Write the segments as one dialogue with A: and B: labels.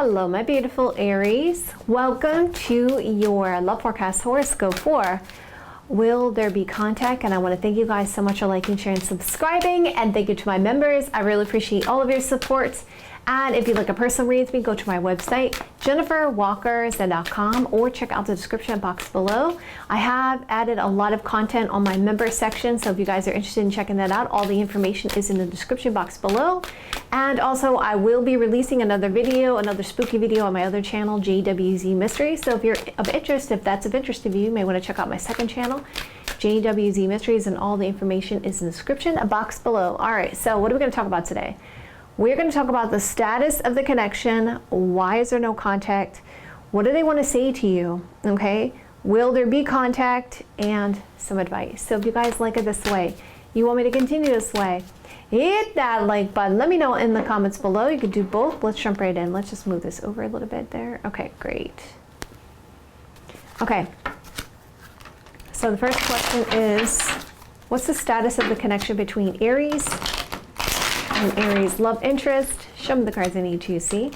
A: Hello, my beautiful Aries. Welcome to your love forecast horoscope for Will There Be Contact? And I want to thank you guys so much for liking, sharing, subscribing, and thank you to my members. I really appreciate all of your support. And if you'd like a personal read with me, go to my website, jenniferwalkerzen.com, or check out the description box below. I have added a lot of content on my member section, so if you guys are interested in checking that out, all the information is in the description box below. And also, I will be releasing another video, another spooky video on my other channel, JWZ Mysteries. So if you're of interest, if that's of interest to you, you may want to check out my second channel, JWZ Mysteries, and all the information is in the description box below. All right, so what are we going to talk about today? We're going to talk about the status of the connection. Why is there no contact? What do they want to say to you? Okay, will there be contact? And some advice. So if you guys like it this way, you want me to continue this way, hit that like button. Let me know in the comments below. You could do both. Let's jump right in. Let's just move this over a little bit there. Okay, great. Okay, so the first question is, what's the status of the connection between Aries and Aries love interest? Show me the cards I need to see.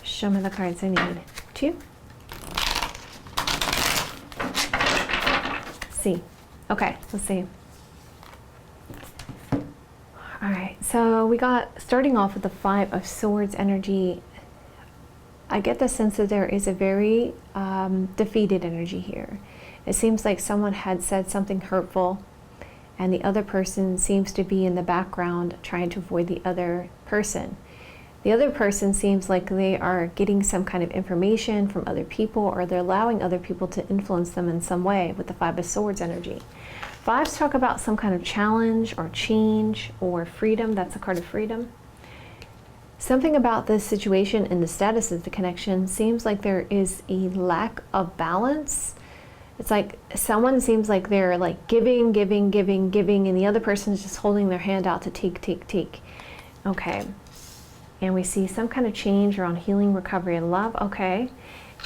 A: Show me the cards I need to see. Okay, let's see. All right, so we got, starting off with the Five of Swords energy. I get the sense that there is a very defeated energy here. It seems like someone had said something hurtful, and the other person seems to be in the background trying to avoid the other person. The other person seems like they are getting some kind of information from other people, or they're allowing other people to influence them in some way with the Five of Swords energy. Fives talk about some kind of challenge or change or freedom. That's a card of freedom. Something about this situation and the status of the connection seems like there is a lack of balance. It's like someone seems like they're like giving, and the other person is just holding their hand out to take. Okay. And we see some kind of change around healing, recovery, and love. Okay.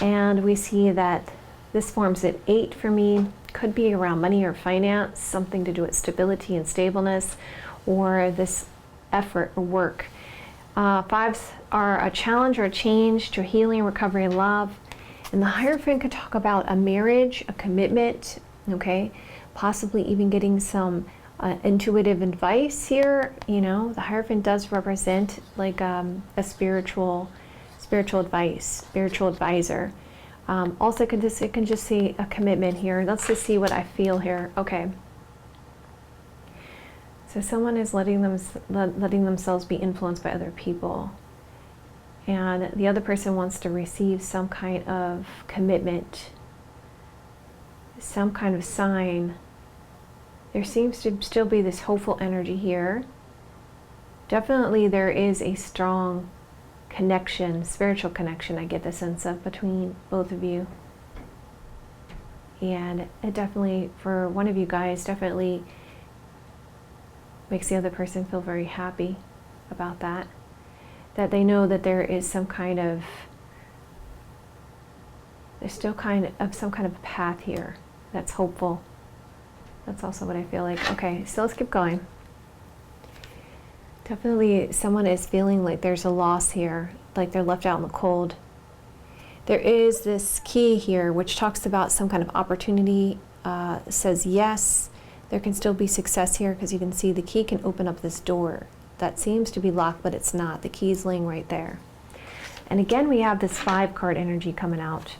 A: And we see that this forms an 8 for me. Could be around money or finance, something to do with stability and stableness, or this effort or work. Fives are a challenge or a change to healing, recovery, and love. And the Hierophant could talk about a marriage, a commitment, okay? Possibly even getting some intuitive advice here. You know, the Hierophant does represent like a spiritual advice, spiritual advisor. Also, it can just see a commitment here. Let's just see what I feel here. Okay. So someone is letting themselves be influenced by other people. And the other person wants to receive some kind of commitment, some kind of sign. There seems to still be this hopeful energy here. Definitely there is a strong connection, spiritual connection, I get the sense of, between both of you. And it definitely, for one of you guys, definitely makes the other person feel very happy about that. That they know that there is some kind of, there's still some kind of path here that's hopeful. That's also what I feel like. Okay, so let's keep going. Definitely someone is feeling like there's a loss here, like they're left out in the cold. There is this key here which talks about some kind of opportunity, says yes, there can still be success here, because you can see the key can open up this door that seems to be locked, but it's not. The key's laying right there. And again, we have this 5 card energy coming out.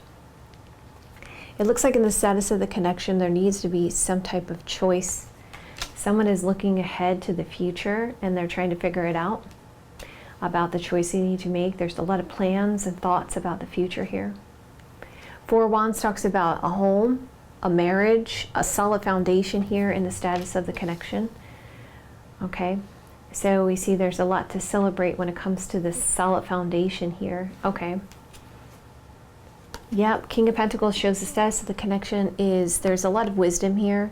A: It looks like in the status of the connection, there needs to be some type of choice. Someone is looking ahead to the future, and they're trying to figure it out about the choice they need to make. There's a lot of plans and thoughts about the future here. 4 Wands talks about a home, a marriage, a solid foundation here in the status of the connection. Okay. So we see there's a lot to celebrate when it comes to this solid foundation here. Okay. Yep, King of Pentacles shows the status of the connection is there's a lot of wisdom here,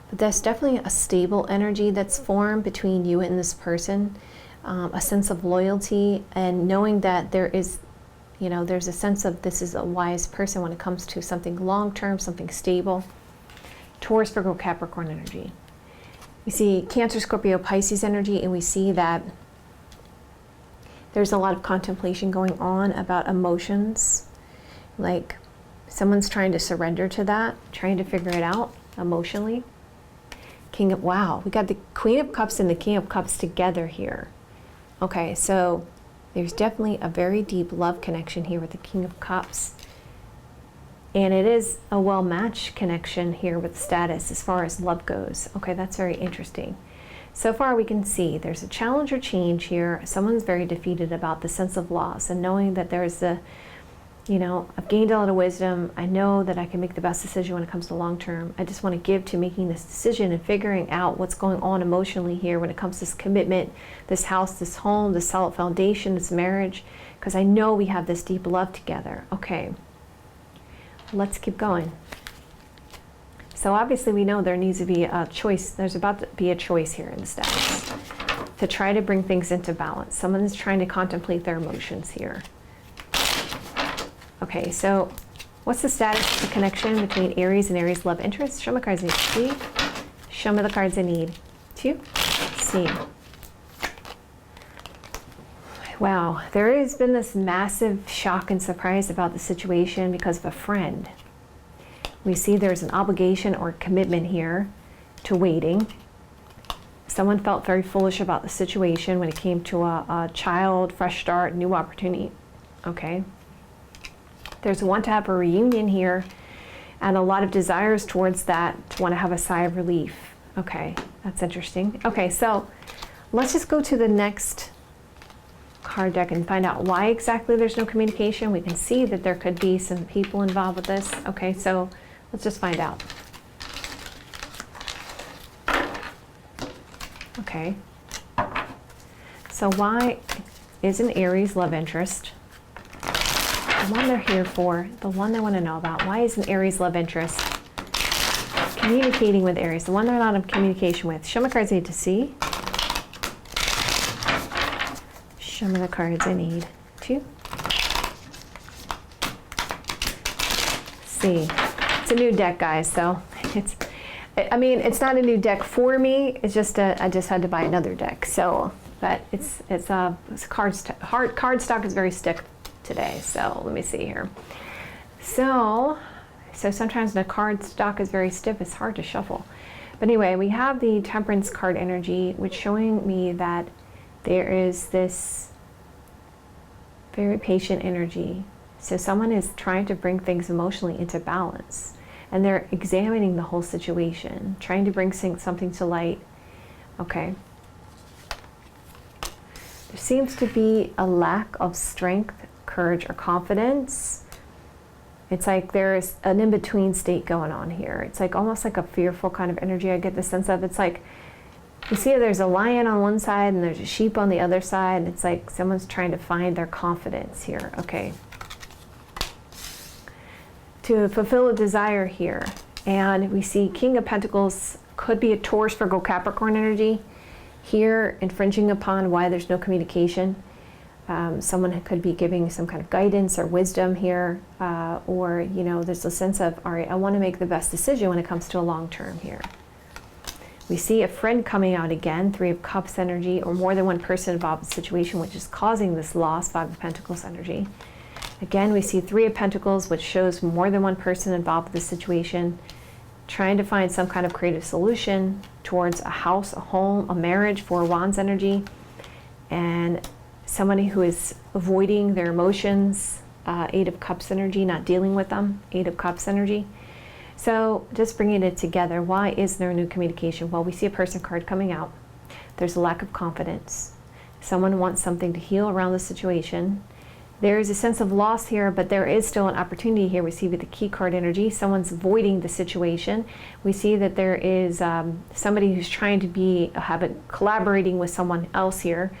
A: but there's definitely a stable energy that's formed between you and this person, a sense of loyalty, and knowing that there is, you know, there's a sense of this is a wise person when it comes to something long-term, something stable. Taurus, Virgo, Capricorn energy. We see Cancer, Scorpio, Pisces energy, and we see that There's a lot of contemplation going on about emotions. Like someone's trying to surrender to that, trying to figure it out emotionally. Wow, we got the Queen of Cups and the King of Cups together here. Okay, so there's definitely a very deep love connection here with the King of Cups. And it is a well-matched connection here with status as far as love goes. Okay, that's very interesting. So far we can see there's a challenge or change here. Someone's very defeated about the sense of loss and knowing that there's the, I've gained a lot of wisdom. I know that I can make the best decision when it comes to long term. I just want to give to making this decision and figuring out what's going on emotionally here when it comes to this commitment, this house, this home, this solid foundation, this marriage, because I know we have this deep love together. Okay, let's keep going. So obviously we know there needs to be a choice. There's about to be a choice here in the status to try to bring things into balance. Someone is trying to contemplate their emotions here. Okay, so what's the status, the connection between Aries and Aries love interest? Show me the cards I need to see. Show me the cards I need to see. Wow, there has been this massive shock and surprise about the situation because of a friend. We see there's an obligation or commitment here to waiting. Someone felt very foolish about the situation when it came to a child, fresh start, new opportunity. Okay. There's want to have a reunion here and a lot of desires towards that, to want to have a sigh of relief. Okay, that's interesting. Okay, so let's just go to the next card deck and find out why exactly there's no communication. We can see that there could be some people involved with this. Okay, so let's just find out. Okay, so why is an Aries love interest? The one they're here for, the one they want to know about. Why is an Aries love interest communicating with Aries? The one they're not in communication with. Show me the cards I need to see. Show me the cards I need to see. It's a new deck, guys, so it's not a new deck for me. It's just I just had to buy another deck. So, but it's card stock is very stiff today. So let me see here. So sometimes the card stock is very stiff. It's hard to shuffle. But anyway, we have the Temperance card energy, which showing me that there is this very patient energy. So someone is trying to bring things emotionally into balance, and they're examining the whole situation, trying to bring something to light. Okay. There seems to be a lack of strength, courage, or confidence. It's like there's an in-between state going on here. It's like almost like a fearful kind of energy I get the sense of. It's like, you see there's a lion on one side and there's a sheep on the other side. It's like someone's trying to find their confidence here. Okay. To fulfill a desire here. And we see King of Pentacles could be a Taurus, Virgo, Capricorn energy here, infringing upon why there's no communication. Someone could be giving some kind of guidance or wisdom here, or there's a sense of, all right, I want to make the best decision when it comes to a long term here. We see a friend coming out again, Three of Cups energy, or more than one person involved in the situation, which is causing this loss, Five of Pentacles energy. Again, we see Three of Pentacles, which shows more than one person involved with the situation, trying to find some kind of creative solution towards a house, a home, a marriage, Four of Wands energy, and somebody who is avoiding their emotions, Eight of Cups energy, not dealing with them, Eight of Cups energy. So just bringing it together, why is there no communication? Well, we see a person card coming out. There's a lack of confidence. Someone wants something to heal around the situation. There is a sense of loss here, but there is still an opportunity here. We see with the key card energy, someone's avoiding the situation. We see that there is somebody who's trying to collaborating with someone else here.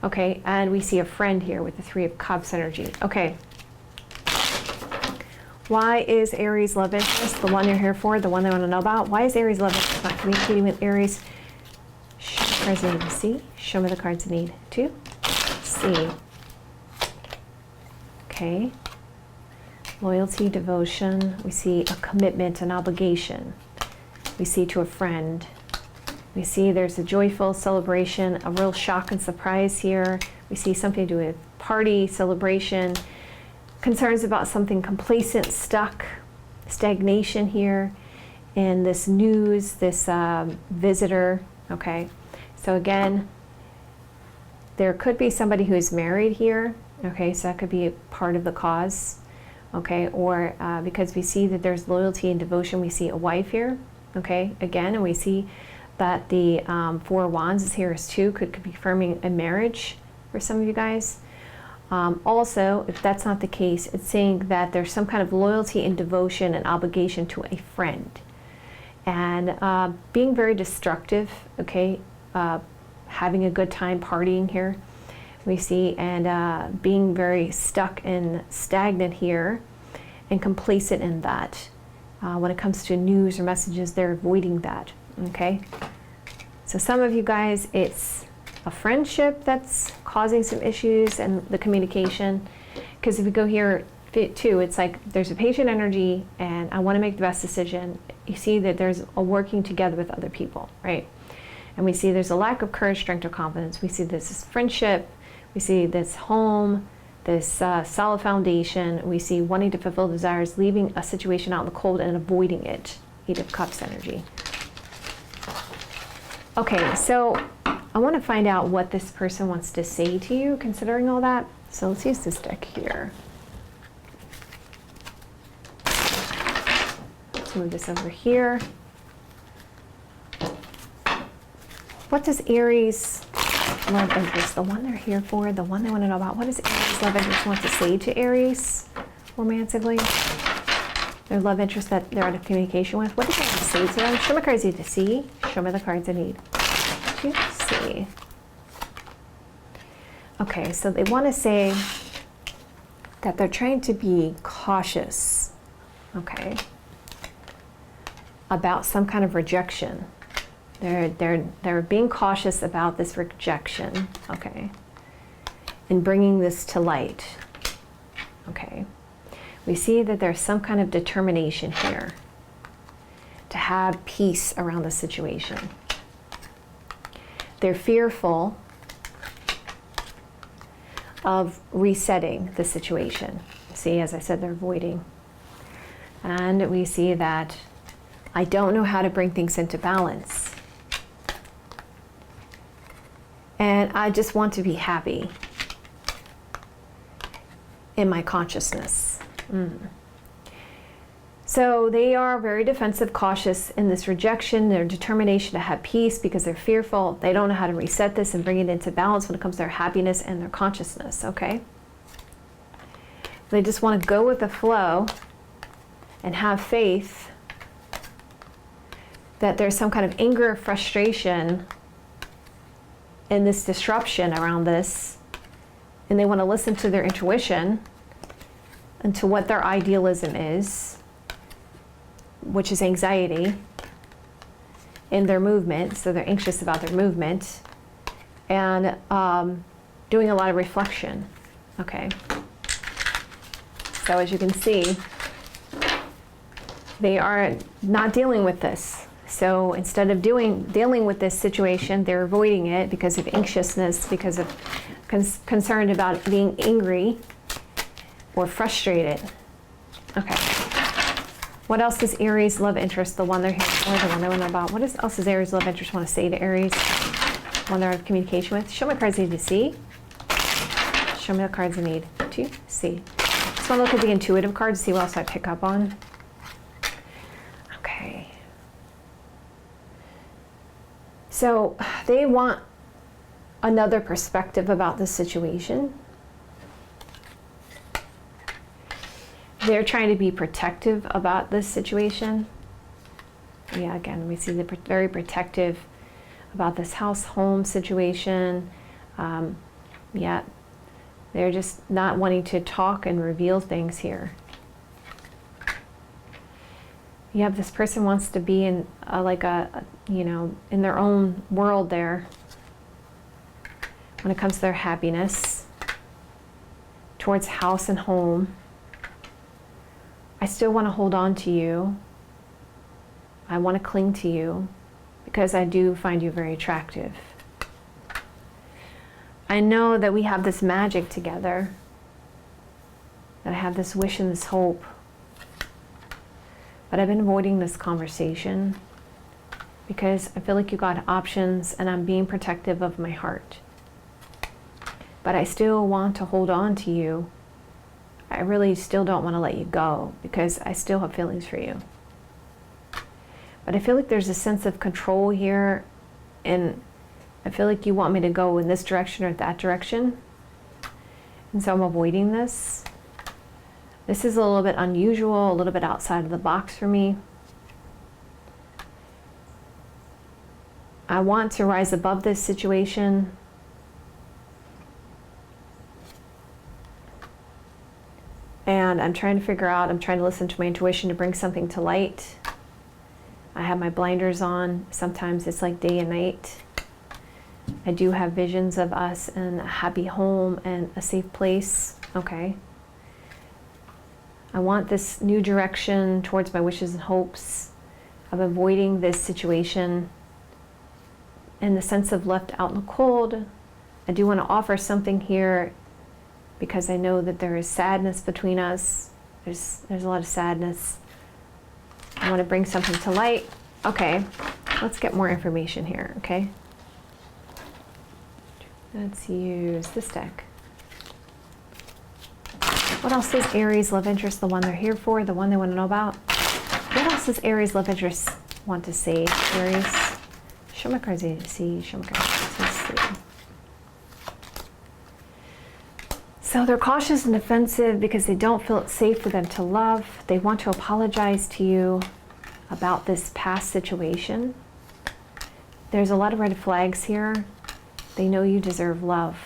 A: Okay, and we see a friend here with the Three of Cups energy. Okay. Why is Aries love interest the one you're here for, the one they want to know about? Why is Aries love interest not communicating with Aries? Show me the cards I need to see. Show me the cards I need to see. Okay. Loyalty, devotion. We see a commitment, an obligation. We see to a friend. We see there's a joyful celebration, a real shock and surprise here. We see something to do with party, celebration, concerns about something complacent, stuck, stagnation here, and this news, this visitor, okay? So again, there could be somebody who's married here, okay? So that could be a part of the cause, okay? Or because we see that there's loyalty and devotion, we see a wife here, okay? Again, and we see that the Four of Wands is here as two, could be confirming a marriage for some of you guys. Also, if that's not the case, it's saying that there's some kind of loyalty and devotion and obligation to a friend. And being very destructive, okay? Having a good time partying here, we see, and being very stuck and stagnant here and complacent in that. When it comes to news or messages, they're avoiding that, okay? So some of you guys, it's a friendship that's causing some issues and the communication. Because if we go here too, it's like there's a patient energy and I want to make the best decision. You see that there's a working together with other people, right? And we see there's a lack of courage, strength, or confidence. We see this is friendship. We see this home, this solid foundation. We see wanting to fulfill desires, leaving a situation out in the cold and avoiding it. Eight of Cups energy. Okay, so I want to find out what this person wants to say to you, considering all that. So let's use this deck here. Let's move this over here. What does Aries love interest, the one they're here for, the one they want to know about, what does Aries love interest want to say to Aries romantically? Their love interest that they're out of communication with. What does they want to say to them? Show me cards I need to see. Show me the cards I need to see. Okay, so they want to say that they're trying to be cautious, okay, about some kind of rejection. They're being cautious about this rejection, okay, and bringing this to light, okay. We see that there's some kind of determination here to have peace around the situation. They're fearful of resetting the situation. See, as I said, they're avoiding. And we see that I don't know how to bring things into balance. And I just want to be happy in my consciousness. So they are very defensive, cautious in this rejection, their determination to have peace because they're fearful. They don't know how to reset this and bring it into balance when it comes to their happiness and their consciousness, okay? They just want to go with the flow and have faith that there's some kind of anger or frustration in this disruption around this, and they want to listen to their intuition and to what their idealism is, which is anxiety in their movement. So they're anxious about their movement and doing a lot of reflection, okay? So as you can see, they are not dealing with this. So instead of dealing with this situation, they're avoiding it because of anxiousness, because of concerned about being angry or frustrated. Okay. What else does Aries love interest, the one they're here for, the one they want to know about? What else does Aries love interest want to say to Aries? One they're out of communication with? Show me cards I need to see. Show me the cards I need to see. Just want to look at the intuitive cards, see what else I pick up on. Okay. So they want another perspective about this situation. They're trying to be protective about this situation. Yeah, again, we see they're very protective about this home situation. Yeah, they're just not wanting to talk and reveal things here. You have this person wants to be in in their own world there when it comes to their happiness towards house and home. I still want to hold on to you. I want to cling to you because I do find you very attractive. I know that we have this magic together, that I have this wish and this hope, but I've been avoiding this conversation because I feel like you got options and I'm being protective of my heart. But I still want to hold on to you. I really still don't want to let you go because I still have feelings for you. But I feel like there's a sense of control here, and I feel like you want me to go in this direction or that direction. And so I'm avoiding this. This is a little bit unusual, a little bit outside of the box for me. I want to rise above this situation. And I'm trying to figure out, I'm trying to listen to my intuition to bring something to light. I have my blinders on. Sometimes it's like day and night. I do have visions of us in a happy home and a safe place. Okay. I want this new direction towards my wishes and hopes of avoiding this situation in the sense of left out in the cold. I do want to offer something here because I know that there is sadness between us. There's a lot of sadness. I want to bring something to light. Okay, let's get more information here, okay? Let's use this deck. What else does Aries love interest, the one they're here for, the one they want to know about? What else does Aries love interest want to say? Aries, show my cards to see, show my cards to see. So they're cautious and defensive because they don't feel it's safe for them to love. They want to apologize to you about this past situation. There's a lot of red flags here. They know you deserve love.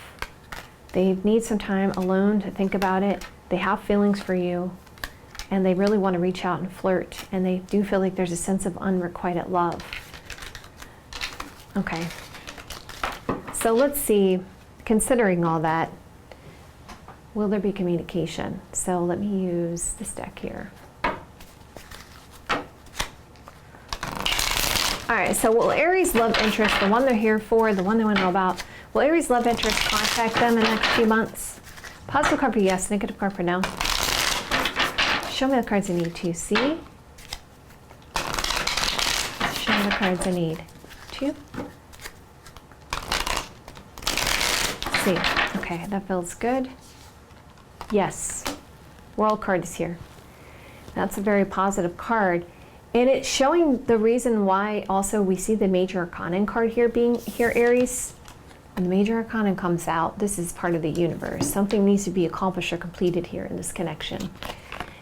A: They need some time alone to think about it. They have feelings for you, and they really want to reach out and flirt, and they do feel like there's a sense of unrequited love. Okay. So let's see, considering all that, will there be communication? So let me use this deck here. All right, so will Aries love interest, the one they're here for, the one they want to know about, will Aries love interest contact them in the next few months? Positive card for yes, negative card for no. Show me the cards I need to see. Show me the cards I need to see. Okay, that feels good. Yes, World card is here. That's a very positive card. And it's showing the reason why also we see the Major Arcana card here being here, Aries. When the Major Arcana comes out, this is part of the universe. Something needs to be accomplished or completed here in this connection.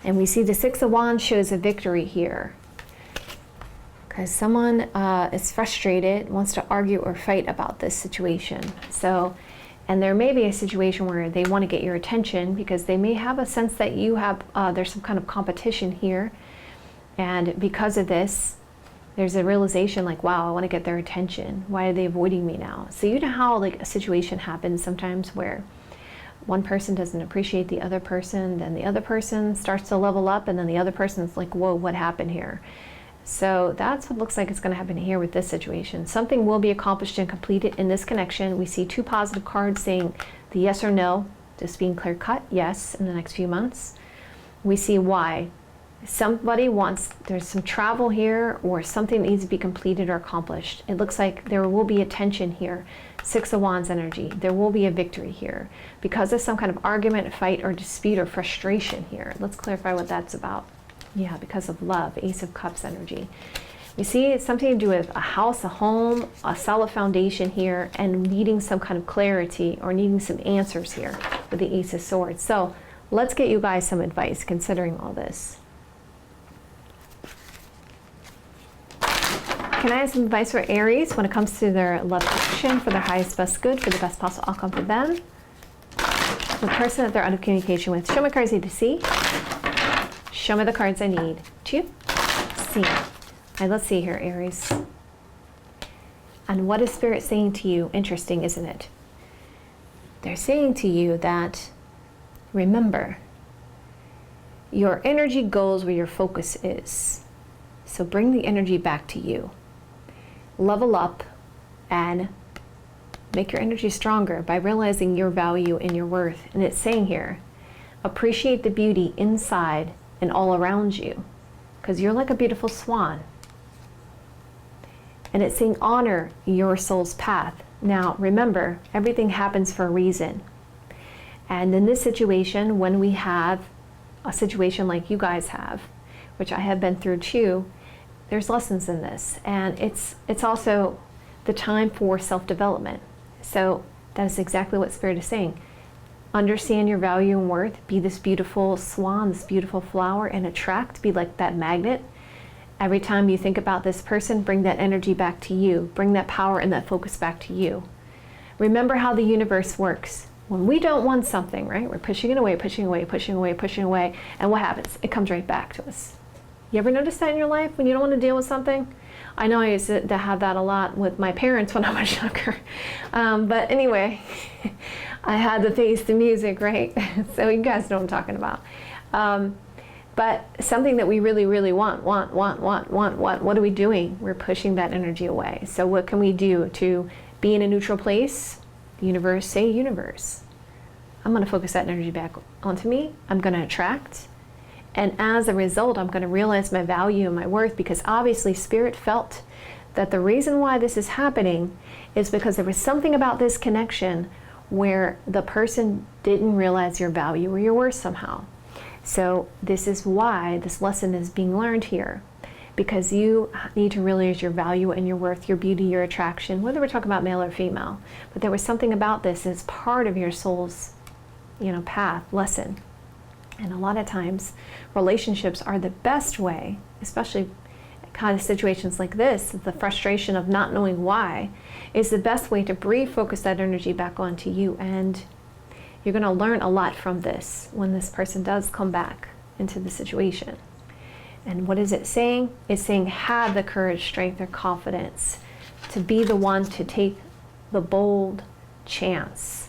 A: And we see the Six of Wands shows a victory here. Because someone is frustrated, wants to argue or fight about this situation. So, and there may be a situation where they want to get your attention because they may have a sense that you have, there's some kind of competition here. And because of this, there's a realization like, wow, I want to get their attention. Why are they avoiding me now? So you know how like a situation happens sometimes where one person doesn't appreciate the other person, then the other person starts to level up, and then the other person's like, whoa, what happened here? So that's what looks like it's going to happen here with this situation. Something will be accomplished and completed in this connection. We see two positive cards saying the yes or no, just being clear cut, yes, in the next few months. We see why. Somebody wants, there's some travel here or something needs to be completed or accomplished. It looks like there will be a tension here. Six of Wands energy. There will be a victory here because of some kind of argument, fight, or dispute or frustration here. Let's clarify what that's about. Yeah, because of love, Ace of Cups energy. We see it's something to do with a house, a home, a solid foundation here, and needing some kind of clarity or needing some answers here with the Ace of Swords. So let's get you guys some advice considering all this. Can I have some advice for Aries when it comes to their love connection, for their highest, best good, for the best possible outcome for them? The person that they're out of communication with. Show me cards I need to see. Show me the cards I need to see. All right, let's see here, Aries. And what is Spirit saying to you? Interesting, isn't it? They're saying to you that, remember, your energy goes where your focus is. So bring the energy back to you. level up and make your energy stronger by realizing your value and your worth. And it's saying here, appreciate the beauty inside and all around you, because you're like a beautiful swan. And it's saying honor your soul's path. Now, remember, everything happens for a reason. And in this situation, when we have a situation like you guys have, which I have been through too, there's lessons in this. And it's also the time for self-development. So that is exactly what Spirit is saying. Understand your value and worth. Be this beautiful swan, this beautiful flower, and attract. Be like that magnet. Every time you think about this person, bring that energy back to you. Bring that power and that focus back to you. Remember how the universe works. When we don't want something, right? We're pushing it away, pushing away, pushing away, pushing away. And what happens? It comes right back to us. You ever notice that in your life when you don't want to deal with something? I know I used to have that a lot with my parents when I was younger. But anyway, I had to face the music, right? So you guys know what I'm talking about. But something that we really, really want, what are we doing? We're pushing that energy away. So what can we do to be in a neutral place? The universe, say universe. I'm going to focus that energy back onto me. I'm going to attract. And as a result, I'm going to realize my value and my worth, because obviously Spirit felt that the reason why this is happening is because there was something about this connection where the person didn't realize your value or your worth somehow. So this is why this lesson is being learned here, because you need to realize your value and your worth, your beauty, your attraction, whether we're talking about male or female. But there was something about this as part of your soul's, path, lesson. And a lot of times, relationships are the best way, especially kind of situations like this, the frustration of not knowing why, is the best way to refocus that energy back onto you. And you're going to learn a lot from this when this person does come back into the situation. And what is it saying? It's saying have the courage, strength, or confidence to be the one to take the bold chance.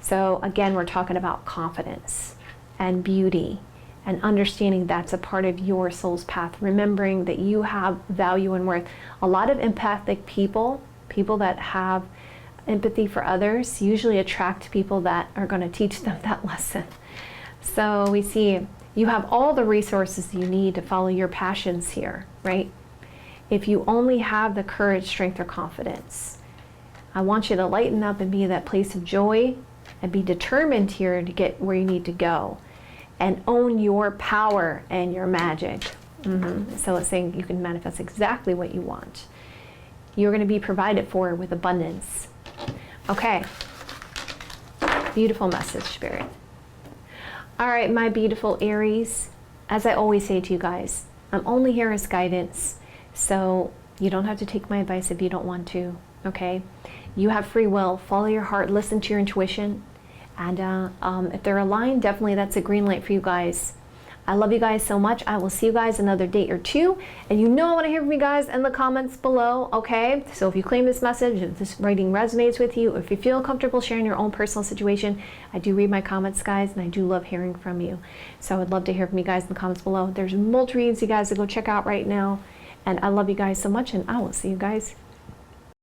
A: So again, we're talking about confidence and beauty and understanding that's a part of your soul's path. Remembering that you have value and worth. A lot of empathic people that have empathy for others, usually attract people that are going to teach them that lesson. So we see you have all the resources you need to follow your passions here, right? If you only have the courage, strength, or confidence. I want you to lighten up and be in that place of joy and be determined here to get where you need to go and own your power and your magic. So it's saying you can manifest exactly what you want. You're going to be provided for with abundance. Okay. Beautiful message, Spirit. All right, my beautiful Aries, as I always say to you guys, I'm only here as guidance, so you don't have to take my advice if you don't want to, okay? You have free will. Follow your heart, listen to your intuition, and if they're aligned, definitely that's a green light for you guys. I love you guys so much. I will see you guys another date or two. And I want to hear from you guys in the comments below, okay? So if you claim this message, if this reading resonates with you, if you feel comfortable sharing your own personal situation, I do read my comments, guys, and I do love hearing from you. So I would love to hear from you guys in the comments below. There's multiple reads you guys to go check out right now. And I love you guys so much, and I will see you guys